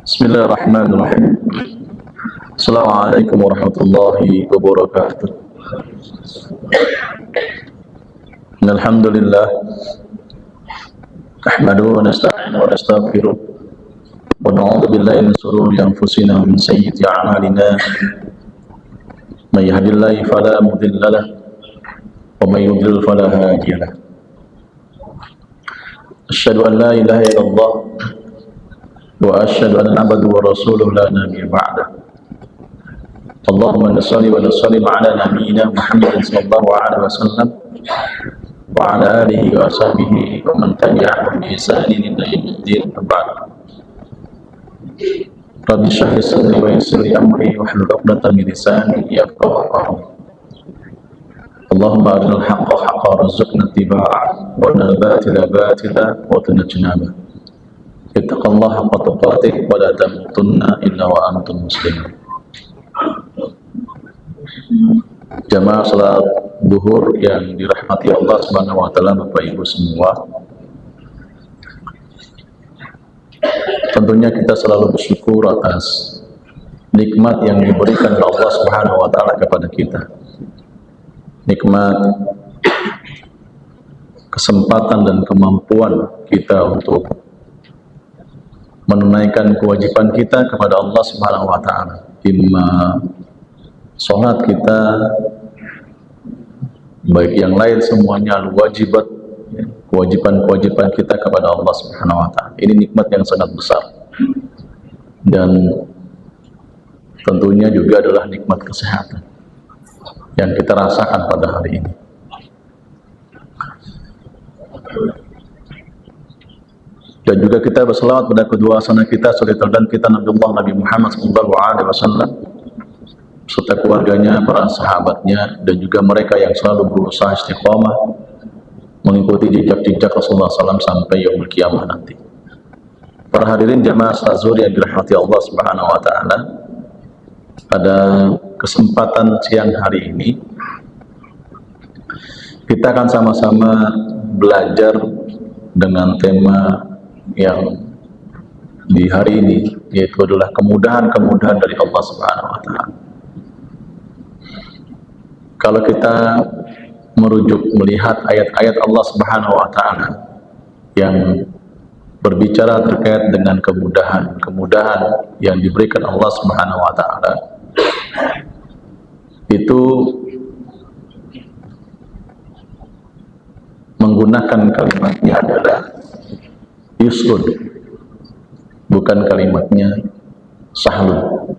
Bismillahirrahmanirrahim. Assalamualaikum warahmatullahi wabarakatuh. Alhamdulillah nahmaduhu wa nasta'inu wa nastaghfiruh wa na'udzu billahi min shururi anfusina wa min sayyiati a'malina. May yahdihillahu fala mudilla lahu wa may yudlil fala hadiya lahu. Asyhadu an la ilaha illallah wa asyhadu anna abdahu wa rasuluhu la nabiyya ba'da. Allahumma shalli wa sallim ala nabiyyina Muhammadin sallallahu alaihi wasallam wa ala alihi wa sahbihi wa man tabi'ahum bi ihsanin ila yaumil ba'd. Rabbi shrah li sadri wa yassir li amri wahlul 'uqdatam min lisani yafqahu qawli. Allahumma arinal haqqa haqqan warzuqna ittiba'ahu wa arinal batila batilan warzuqna ijtinabah. Ittaqullaha haqqa tuqatih wa la tamutunna illa wa antum muslimun. Jamaah salat zuhur yang dirahmati Allah Subhanahu wa taala, Bapak Ibu semua. Tentunya kita selalu bersyukur atas nikmat yang diberikan oleh Allah Subhanahu wa taala kepada kita. Nikmat kesempatan dan kemampuan kita untuk menunaikan kewajiban kita kepada Allah Subhanahu wa taala. Imma salat kita, baik yang lain semuanya wajibat, kewajiban-kewajiban kita kepada Allah Subhanahu wa taala. Ini nikmat yang sangat besar. Dan tentunya juga adalah nikmat kesehatan yang kita rasakan pada hari ini. Dan juga kita berselawat pada kedua sana kita, suri teladan kita Nabi Muhammad SAW, serta keluarganya, para sahabatnya, dan juga mereka yang selalu berusaha istiqamah mengikuti jejak-jejak Rasulullah SAW sampai yaumul kiamah nanti. Para hadirin jamaah salat zuhur yang dirahmati Allah Subhanahu wa taala, pada kesempatan siang hari ini kita akan sama-sama belajar dengan tema yang di hari ini, yaitu adalah kemudahan-kemudahan dari Allah Subhanahu wa taala. Kalau kita merujuk melihat ayat-ayat Allah Subhanahu wa taala yang berbicara terkait dengan kemudahan yang diberikan Allah Subhanahu wa taala, itu menggunakan kalimatnya adalah yusrun, bukan kalimatnya sahlun.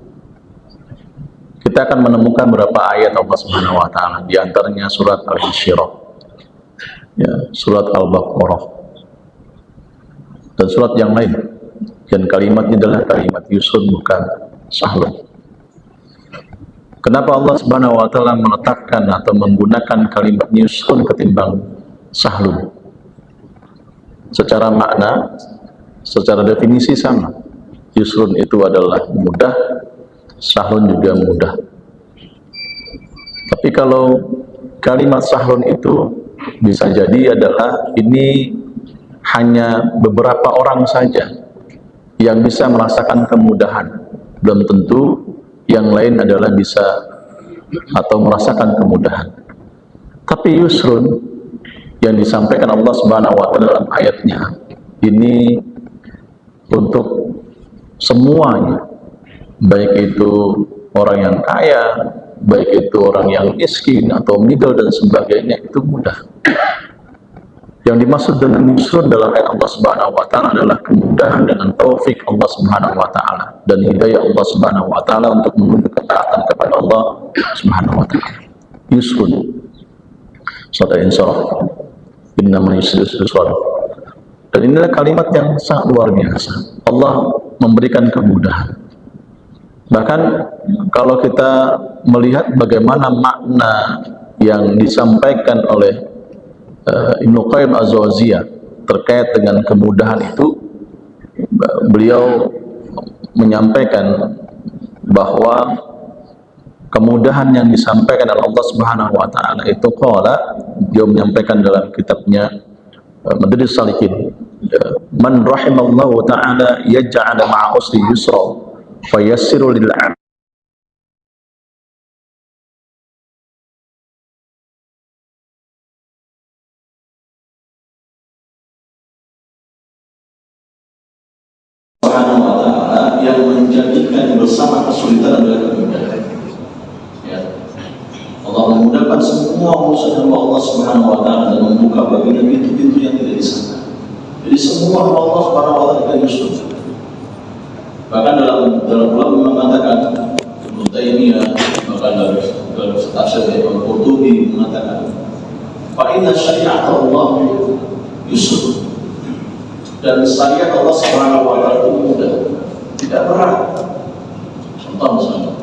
Kita akan menemukan beberapa ayat Allah Subhanahu wa taala, di antaranya surat Al-Insyirah, ya, surat Al-Baqarah, dan surat yang lain. Dan kalimatnya adalah kalimat yusrun, bukan sahlun. Kenapa Allah Subhanahu wa taala meletakkan atau menggunakan kalimat yusrun ketimbang sahlun? Secara makna, secara definisi sama. Yusrun itu adalah mudah, sahlun juga mudah. Tapi kalau kalimat sahlun itu bisa jadi adalah ini hanya beberapa orang saja yang bisa merasakan kemudahan. Belum tentu yang lain adalah bisa atau merasakan kemudahan. Tapi yusrun yang disampaikan Allah Subhanahu wa taala dalam ayatnya ini untuk semuanya, baik itu orang yang kaya, baik itu orang yang miskin atau middle dan sebagainya, itu mudah. Yang dimaksud dengan yusrun dalam ayat Allah Subhanahu wa taala adalah kemudahan dengan taufik Allah Subhanahu wa taala dan hidayah Allah Subhanahu wa taala untuk menuju ketaatan kepada Allah Subhanahu wa taala. Yusrun. Surat Al-Insyirah. Innama yusrun. Dan inilah kalimat yang sangat luar biasa. Allah memberikan kemudahan. Bahkan kalau kita melihat bagaimana makna yang disampaikan oleh Ibnu Qayyim Az-Zawziyah terkait dengan kemudahan itu, beliau menyampaikan bahwa kemudahan yang disampaikan oleh Allah Subhanahu wa taala itu, qala, dia menyampaikan dalam kitabnya Madarijus Salikin, Man rahimallahu ta'ala yaj'ala ma'a usri yusra wa yassiru lil Subhanahu wa ta'ala yang menjadikan bersama kesulitan adalah kemudahan. Ya. Allah memudahkan semua urusan hamba Allah Subhanahu wa ta'ala dan membuka baginya pintu-pintu yang tidak disangka. Jadi semua hamba Allah Subhanahu wa ta'ala kita yusuf. Bahkan dalam ulama mengatakan, Ibnu Taimiyah, bahkan dalam tafsir Imam Qurtubi mengatakan, fa inna syariat Allah yusuf. Dan syariat Allah Subhanahu wa ta'ala itu mudah, tidak berat. Contoh misalnya,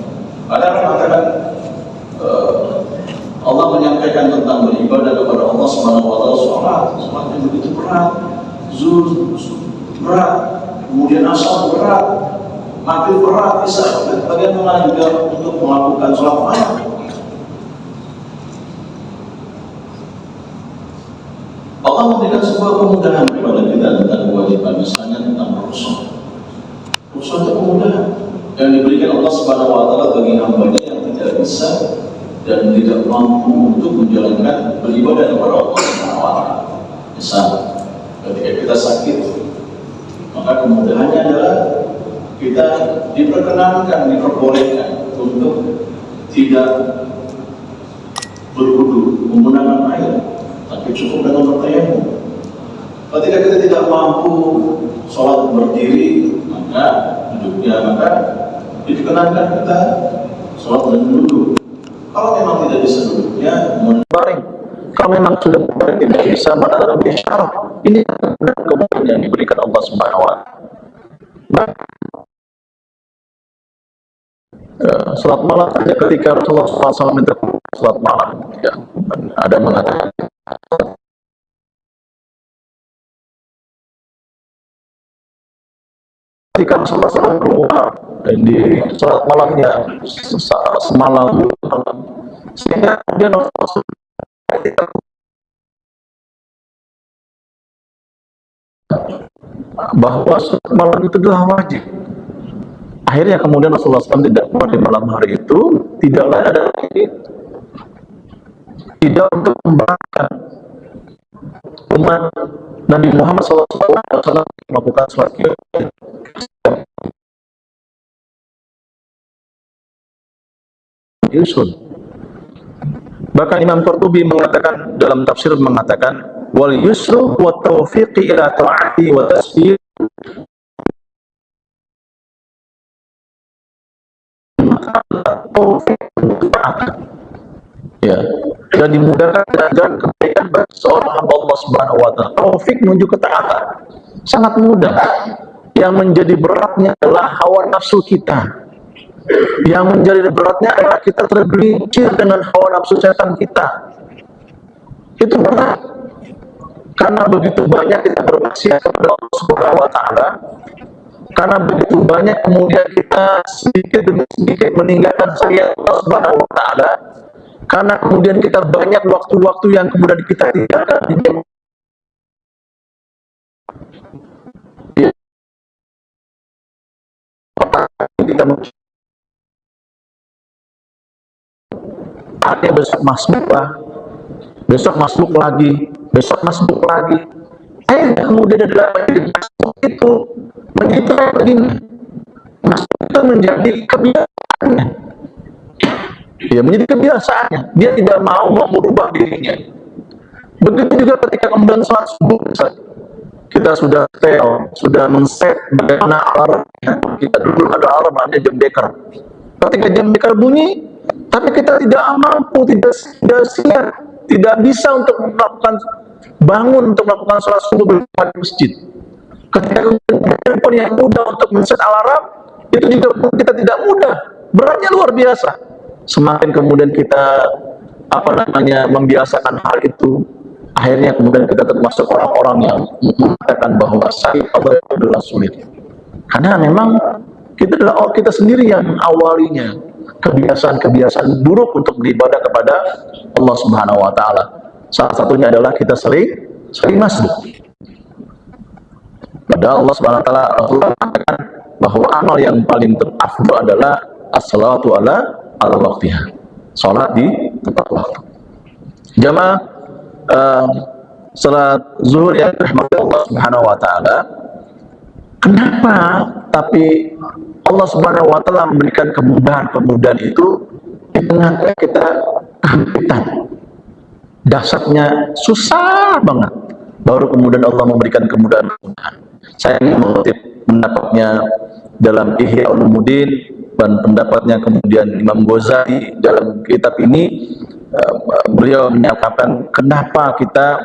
ada yang mengatakan Allah menyampaikan tentang beribadah kepada Allah Subhanahu wa ta'ala, sholat yang begitu berat, zuhur berat, kemudian asar berat, maghrib berat, isya. Bagaimana juga untuk melakukan sholat malam? Allah memberikan sebuah kemudahan kepada kita tentang kewajiban, misalnya tentang rukhsah. Rukhsah itu kemudahan yang diberikan Allah Subhanahu wa ta'ala bagi hamba-Nya yang tidak bisa dan tidak mampu untuk menjalankan beribadah kepada Allah Subhanahu wa ta'ala. Misal, ketika kita sakit, maka kemudahannya adalah kita diperkenankan, diperbolehkan untuk tidak berwudu menggunakan air, tapi cukup dengan bertayamum. Ketika kita tidak mampu sholat berdiri, maka diperkenankan kita sholat dengan duduk. Kalau memang tidak bisa duduknya, baring. Kalau memang sudah baring tidak bisa, maka lebih syarat. Ini kemudian yang diberikan Allah Subhanahu wa ta'ala. Salat malam saja ketika Rasulullah SAW minta salat malam, ya, ada mengatakan ketika Rasulullah SAW keluar dan di salat malamnya semalam, sehingga kemudian Rasulullah bahwa salat malam itu adalah wajib. Akhirnya kemudian Rasulullah SAW tidak kuat di malam hari itu, tidaklah ada lagi, tidak untuk membangkitkan umat Nabi Muhammad SAW melakukan sholat qiyam. Yusul. Bahkan Imam Qurtubi mengatakan dalam tafsir mengatakan wal yusru wa taufiqi ila ta'ati wa tasbih ya, dan dimudahkan dan kebaikan bagi seorang hamba Allah Subhanahu wa ta'ala. Taufik menuju ketaatan sangat mudah. Yang menjadi beratnya adalah hawa nafsu kita. Yang menjadi beratnya adalah kita tergelincir dengan hawa nafsu setan kita. Itu berat. Karena begitu banyak kita bermaksiat kepada Allah Subhanahu wa ta'ala. Karena begitu banyak kemudian kita sedikit demi sedikit meninggalkan syariat Allah Subhanahu wa ta'ala. Karena kemudian kita banyak waktu-waktu yang kemudian kita tinggalkan di kita ada besok masbuk lah, besok masbuk lagi, besok masbuk lagi. Akhirnya kemudian adalah masbuk itu menjadi begini, masbuk itu menjadi kebiasaannya. Ya, menjadi kebiasaannya. Dia tidak mau merubah dirinya. Begitu juga ketika kemudian sholat subuh, kita sudah setel, sudah men-set bagaimana alarmnya. Kita dulu ada alarmnya jam beker. Ketika jam beker bunyi, tapi kita tidak mampu, tidak siap, tidak bisa untuk melakukan bangun untuk melakukan sholat subuh di masjid. Ketika handphone yang mudah untuk men-set alarm, itu juga kita tidak mudah, beratnya luar biasa. Semakin kemudian kita membiasakan hal itu, akhirnya kemudian kita termasuk orang-orang yang mengatakan bahwa syariat Allah itu adalah sulit. Karena memang kita sendiri yang awalinya kebiasaan-kebiasaan buruk untuk beribadah kepada Allah Subhanahu wa ta'ala. Salah satunya adalah kita sering masbuk. Padahal Allah Subhanahu wa taala mengatakan bahwa amal yang paling terafdal adalah as-salatu ala waqtiha. Salat di tepat waktu. Jamaah salat zuhur yang dirahmati Allah Subhanahu wa taala, kenapa tapi Allah Subhanahu wa taala memberikan kemudahan itu di tengah kita kesempitan. Dasarnya susah banget. Baru kemudian Allah memberikan kemudahan. Saya ingin mengutip pendapatnya dalam Ihya Ulumuddin dan pendapatnya kemudian Imam Ghazali dalam kitab ini. Beliau menyatakan kenapa kita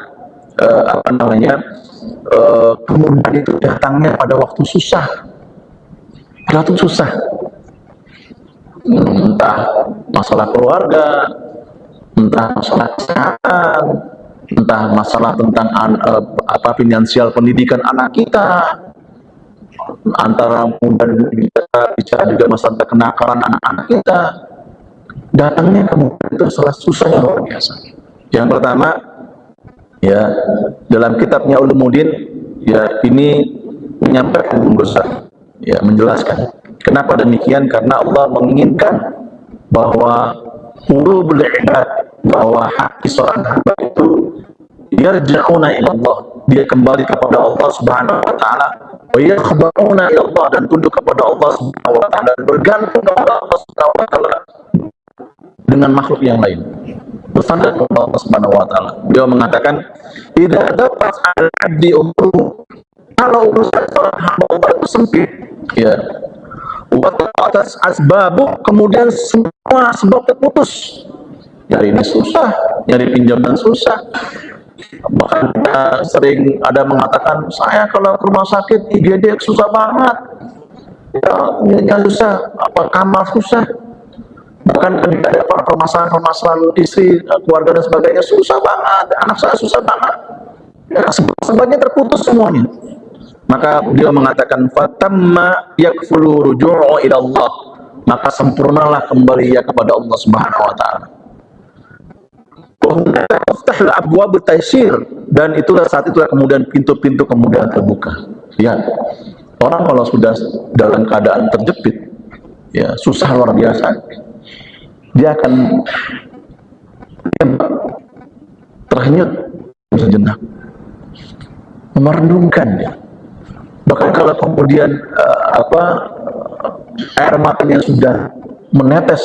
kemudahan itu datangnya pada waktu susah. Pada waktu susah, entah masalah keluarga, entah masalah kesehatan, entah masalah tentang finansial pendidikan anak kita, antara muda dan kita bicara juga masalah kenakalan anak-anak kita. Datangnya kemudian itu salah susah yang luar biasa. Yang pertama, ya dalam kitabnya Ulumuddin, ya ini menyampaikan besar, ya menjelaskan kenapa demikian, karena Allah menginginkan bahwa qulubul ibad, bahwa hati seorang hamba itu yarja'una ila Allah, dia kembali kepada Allah Subhanahu wa taala, wa yakhba'una ila Allah, dan tunduk kepada Allah Subhanahu wa taala, dan bergantung kepada Allah Subhanahu wa taala dengan makhluk yang lain, bersandar kepada Allah Subhanahu wa taala. Beliau mengatakan, idza dapat al-'abdi umruhu, kalau urusan seorang hamba Allah itu sempit, ya, wa atas asbabu, kemudian semua sebab terputus, nyari ini susah, nyari pinjaman susah. Bahkan sering ada mengatakan, saya kalau ke rumah sakit IGD susah banget, ya susah, kamar susah. Bahkan ketika ada permasalahan istri, keluarga dan sebagainya, susah banget, anak saya susah banget, ya, sebabnya terputus semuanya. Maka beliau mengatakan, fatamma yakfulu ruju'u ila Allah, maka sempurnalah kembali ya kepada Allah Subhanahu wa taala. Dan itulah saat itulah kemudian pintu-pintu kemudian terbuka. Ya, orang kalau sudah dalam keadaan terjepit, ya susah luar biasa, dia akan terhanyut sejenak, merenungkan dia. Bahkan kalau kemudian air matanya sudah menetes,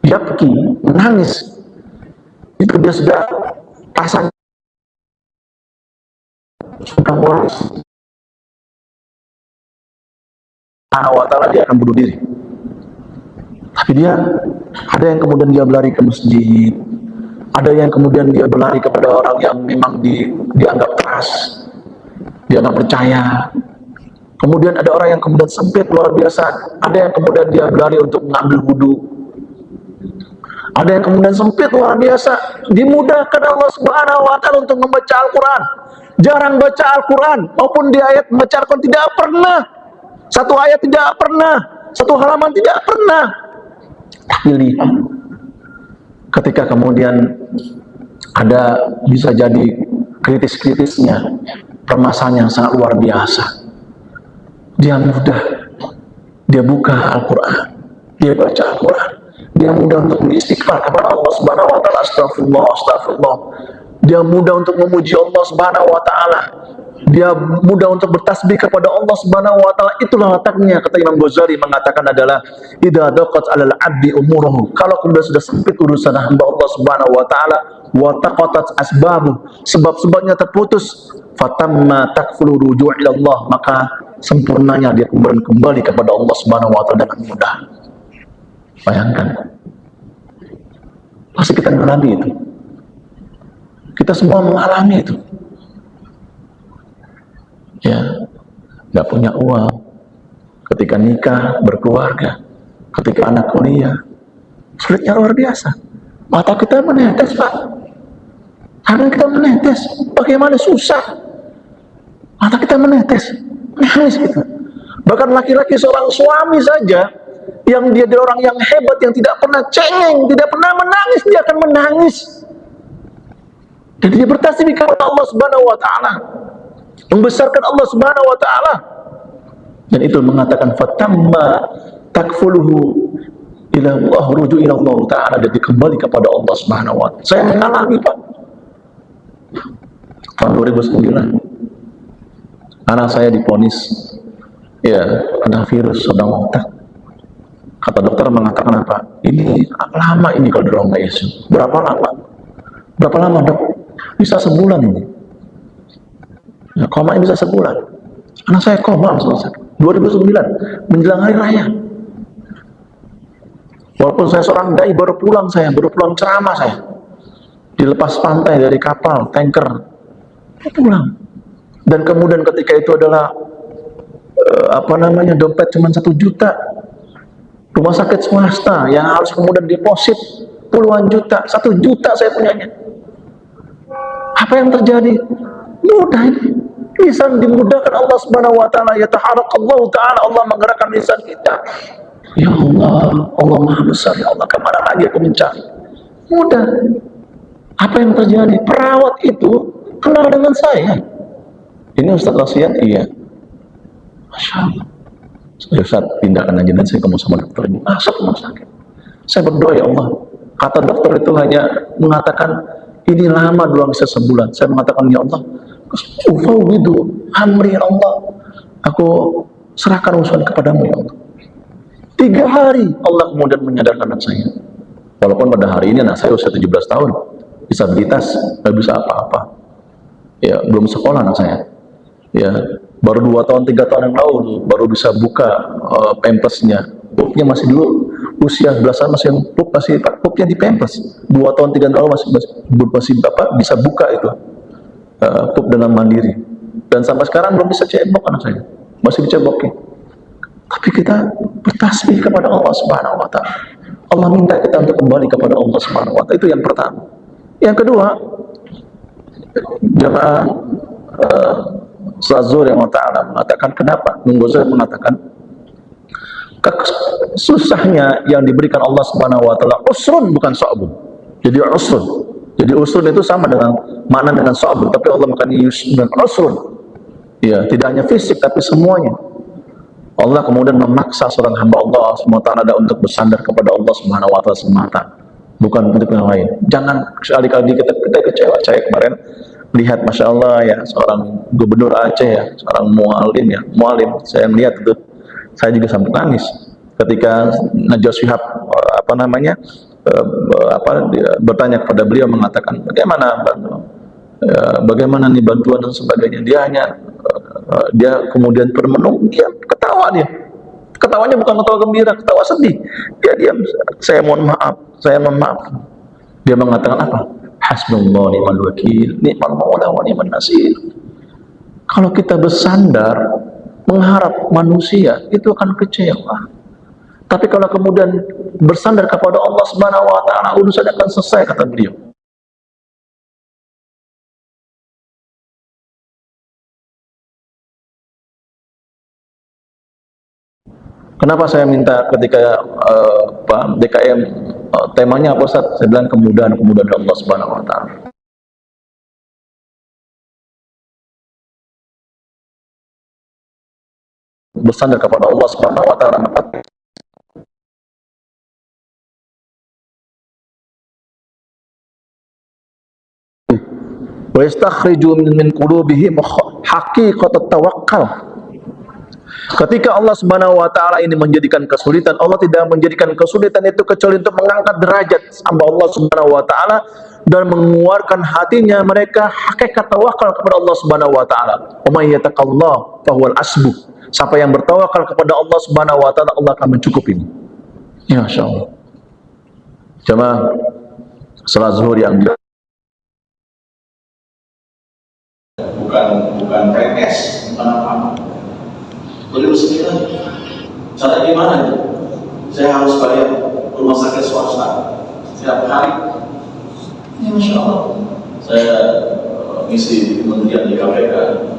dia pergi menangis, itu dia sudah pasang sudah mulai wa ta'ala, dia akan bunuh diri. Tapi dia ada yang kemudian dia berlari ke masjid, ada yang kemudian dia berlari kepada orang yang memang dianggap keras, dia nggak percaya. Kemudian ada orang yang kemudian sempit luar biasa, ada yang kemudian dia berlari untuk mengambil wudhu, ada yang kemudian sempit luar biasa, dimudahkan Allah Subhanahu wa taala untuk membaca Al-Quran. Jarang baca Al-Quran, maupun di ayat membaca Al-Quran tidak pernah, satu ayat tidak pernah, satu halaman tidak pernah. Tapi lihat, ketika kemudian ada bisa jadi kritis-kritisnya, permasalahan yang sangat luar biasa, dia mudah, dia buka Al-Quran, dia baca Al-Quran, dia mudah untuk beristighfar kepada Allah Subhanahu wa taala, astagfirullah, astagfirullah. Dia mudah untuk memuji Allah Subhanahu wa taala. Dia mudah untuk bertasbih kepada Allah Subhanahu wa taala. Itulah letaknya, kata Imam Ghazali mengatakan adalah idza daqat 'alal 'abdi umuruhu, kalau kemudian sudah sempit urusan hamba Allah Subhanahu wa taala, wa taqatat asbabu, sebab-sebabnya terputus, fatamma takfulu ruju' ila Allah, maka sempurnanya dia kembali kepada Allah Subhanahu wa taala dengan mudah. Bayangkan, pasti kita mengalami itu. Kita semua mengalami itu. Ya, nggak punya uang, ketika nikah, berkeluarga, ketika anak kuliah, sulitnya luar biasa. Mata kita menetes, Pak. Tangan kita menetes. Bagaimana susah. Mata kita menetes, menangis kita. Bahkan laki-laki seorang suami saja, yang dia adalah orang yang hebat, yang tidak pernah cengeng, tidak pernah menangis, dia akan menangis. Dan dia bertasbih kepada Allah Subhanahu wa taala. membesarkan Allah Subhanahu wa taala. Dan itu mengatakan fatamma takfuluhu ila Allah, rujuk ila Allah taala, jadi kembali kepada Allah Subhanahu wa taala. Saya mengalami, Pak, tahun 2009 anak saya divonis ya kena virus sedang otak. Kata dokter mengatakan apa? Ini lama ini kalau di ruang ICU. Berapa lama? Berapa lama, Dok? Bisa sebulan ini. Ya, koma ini bisa sebulan. Anak saya koma selesai. 2009 menjelang hari raya. Walaupun saya seorang dai, baru pulang ceramah saya. Dilepas pantai dari kapal, tanker. Pulang. Dan kemudian ketika itu adalah dompet cuma 1 juta. Rumah sakit swasta yang harus kemudian deposit puluhan juta, 1 juta saya punyanya. Apa yang terjadi? Mudah ini. Lisan dimudahkan Allah Subhanahu wa taala, yataharak Allah taala, Allah menggerakkan lisan kita. Ya Allah, Allah Maha Besar, ya Allah, kemana lagi aku mencari? Mudah. Apa yang terjadi? Perawat itu kenal dengan saya. Ini Ustaz wasiat? Iya. Masya Allah. Ustaz, pindahkan aja nanti saya ketemu sama dokter ini. Masuk rumah sakit. Saya berdoa, ya Allah. Kata dokter itu hanya mengatakan ini lama, doang bisa sebulan. Saya mengatakan, ya Allah, ufawwidu amri, ya Allah, aku serahkan urusan kepadamu, ya Allah. 3 hari Allah kemudian menyadarkan anak saya. Walaupun pada hari ini anak saya usia 17 tahun, disabilitas, nggak bisa apa-apa. Ya, belum sekolah anak saya. Ya, baru 2 tahun 3 tahun yang lalu baru bisa buka pampasnya. Pupnya masih dulu usia belasan masih yang pup masih pupnya di pampas. 2 tahun 3 tahun masih Bapak bisa buka itu pup dengan mandiri. Dan sampai sekarang belum bisa cebok anak saya. Masih dicebokin. Tapi kita bertasbih kepada Allah Subhanahu wa taala. Allah minta kita untuk kembali kepada Allah Subhanahu wa taala. Itu yang pertama. Yang kedua, jemaah Ustaz Zuhri yang ta'ala mengatakan, kenapa? Saya mengatakan susahnya yang diberikan Allah Subhanahu wa taala usrun, bukan sa'bun. Jadi usrun. Jadi usrun itu sama dengan makna dengan sa'bun, tapi Allah makan yusrun dan usrun. Ya, tidak hanya fisik tapi semuanya. Allah kemudian memaksa seorang hamba Allah Subhanahu wa taala untuk bersandar kepada Allah Subhanahu wa taala semata, bukan untuk yang lain. Jangan sekali-kali kita kecewa. Saya kemarin lihat, Masya Allah ya, seorang gubernur Aceh ya, seorang mualim, saya melihat itu, saya juga sampai nangis ketika Najwa Shihab bertanya kepada beliau, mengatakan bagaimana nih bantuan dan sebagainya. Dia kemudian termenung, dia ketawa, ketawanya bukan ketawa gembira, ketawa sedih. Dia diam. Saya mohon maaf. Dia mengatakan apa? Hasbunallah ni'mal wakil, ni'mal maula wa ni'man nasir. Kalau kita bersandar mengharap manusia, itu akan kecewa. Tapi kalau kemudian bersandar kepada Allah Subhanahu wa taala, urusan akan selesai, kata beliau. Kenapa saya minta ketika Pak DKM temanya apa, Ustaz? Saya bilang kemudahan Allah Subhanahu wa taala. Bersandar kepada Allah Subhanahu wa taala. Wa yastakhriju min qulubihim haqiqatat tawakkal. Ketika Allah Subhanahu wa taala ini menjadikan kesulitan, Allah tidak menjadikan kesulitan itu kecuali untuk mengangkat derajat hamba Allah Subhanahu wa taala dan mengeluarkan hatinya mereka hakikat tawakal kepada Allah Subhanahu wa taala. Wa may yattaqallahu fa huwal hasbuh. Siapa yang bertawakal kepada Allah Subhanahu wa taala, Allah akan mencukupi. Ya masyaallah. Jemaah salat zuhur yang bukan PNS, bukan apa-apa. 2009, cara gimana itu? Saya harus bayar rumah sakit swasta setiap hari. Ya Masya Allah. Saya ngisi kementerian di KPK,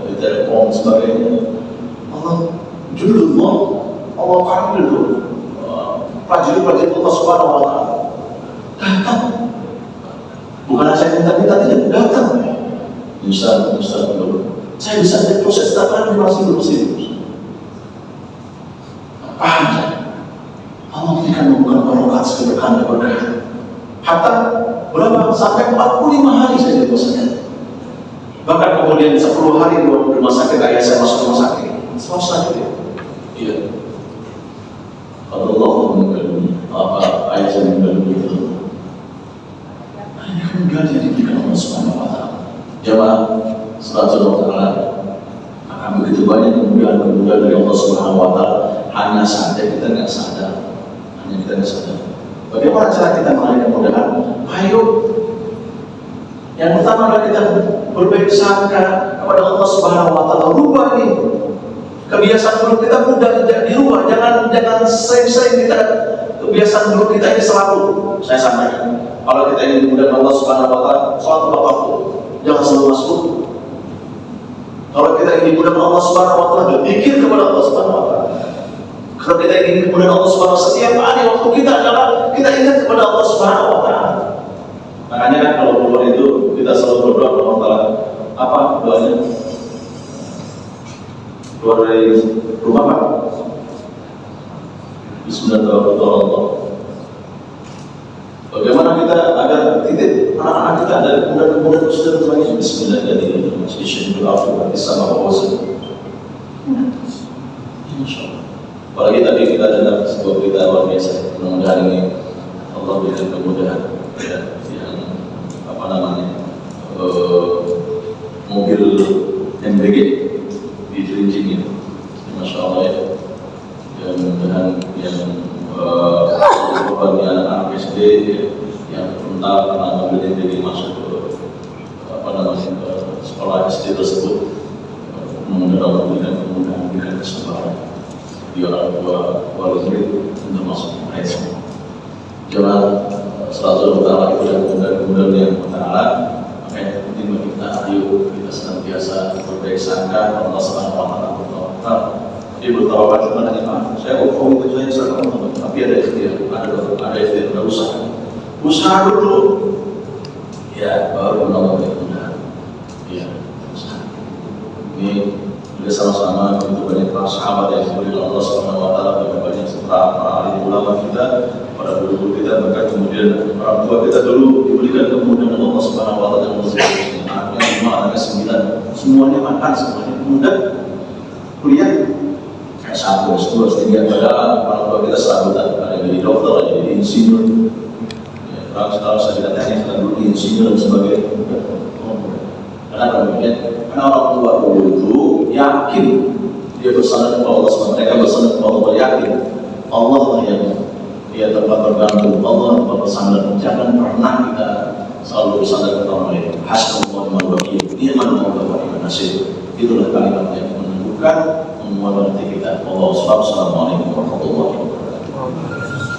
di Telekom, sebagainya. Allah julullah, Allah kamil, prajurit-prajurit Allah Subhanahu wa taala datang. Bukan saya minta-minta, tidak datang. Ustaz dulu. Saya bisa lihat proses datang masih belum serius. Paham saya? Allah berikan bukan barokat keberkahan keberkahan. Hatta berapa? Sampai 45 hari saja puasanya. Bahkan kemudian 10 hari di rumah sakit, ayah saya masuk rumah sakit. Selesai dia. Iya. Kalau Allah meninggal apa ayah saya meninggal begitu. Hanya meninggal yang diberikan Allah Subhanahu Wa Taala. Jamaah Subhanahu Wa Taala akan begitu banyak kemudahan dari Allah Subhanahu Wa Taala. Hanya saja kita nggak sadar. Bagaimana cara kita meraih kemudahan? Ayo. Yang pertama adalah kita berbaik sangka kepada Allah Subhanahu Wa Taala. Rubah nih kebiasaan buruk kita mudah di rumah. Jangan sering-sering kita kebiasaan buruk kita ini selalu. Saya sampaikan. Kalau kita ingin kemudahan Allah Subhanahu Wa Taala, sholat apapun, jangan selalu masuk. Kalau kita ingin kemudahan Allah Subhanahu Wa Taala, berpikir kepada Allah Subhanahu Wa Taala. Kalau kita ingin kemudian Allah Subhanahu Wa Taala, setiap hari waktu kita adalah kita ingat kepada Allah Subhanahu Wa Taala. Makanya kan kalau keluar itu kita selalu berdoa kepada Allah Taala. Apa doanya? Keluar dari rumah Pak. Bismillahirrahmanirrahim. Bagaimana kita agar titip anak-anak kita ada kemudahan sudah semuanya Bismillahirrahmanirrahim. Bismillahirrahmanirrahim. Insyaallah. Apalagi tadi kita dengar sebuah berita luar biasa. Mudah-mudahan ini Allah berikan kemudahan ya, yang apa namanya mobil MBG di Cilincing ini, Masya Allah ya. Ya mudah-mudahan yang korbannya anak SD ya, yang terpental karena mobil MBG masuk ke apa namanya sekolah SD tersebut. Mudah-mudahan Allah berikan kemudahan, berikan kesabaran. Dia orang tua wali murid untuk masuk ayat semua. Jangan selalu utama itu dan kemudian yang utara. Makanya penting bagi kita, ayo kita senantiasa berbaik sangka Allah Subhanahu Wa Taala. Dia bertawabat kepada Imam. Saya itu saya serahkan, tapi ada ikhtiar, ada usaha dulu. Ya baru menolong kemudahan. Ya usaha. Ini kita sama-sama begitu banyak para sahabat yang diberikan Allah Subhanahu Wa Taala, banyak para alim ulama kita, para guru kita, bahkan kemudian orang tua kita dulu diberikan kemudahan Allah Subhanahu Wa Taala dan anaknya 5, anaknya 9, semuanya makan, semuanya mudah, kuliah S1, S2, S3, padahal orang tua kita serabutan, ada yang jadi dokter, ada yang jadi insinyur. Ya, sekarang saya ditanya sekarang dulu insinyur dan sebagainya. Kenapa demikian? Karena orang tua dulu itu yakin dia bersandar kepada Allah SWT, mereka bersandar kepada Allah, yakin Allah lah yang dia tempat bergantung, Allah tempat bersandar. Jangan pernah kita selalu bersandar kepada orang lain. Hasbunallahu wa ni'mal wakil, ni'mal maula wa ni'man nasir. Itulah kalimat yang menentukan menguatkan kita. Assalamualaikum warahmatullahi wabarakatuh.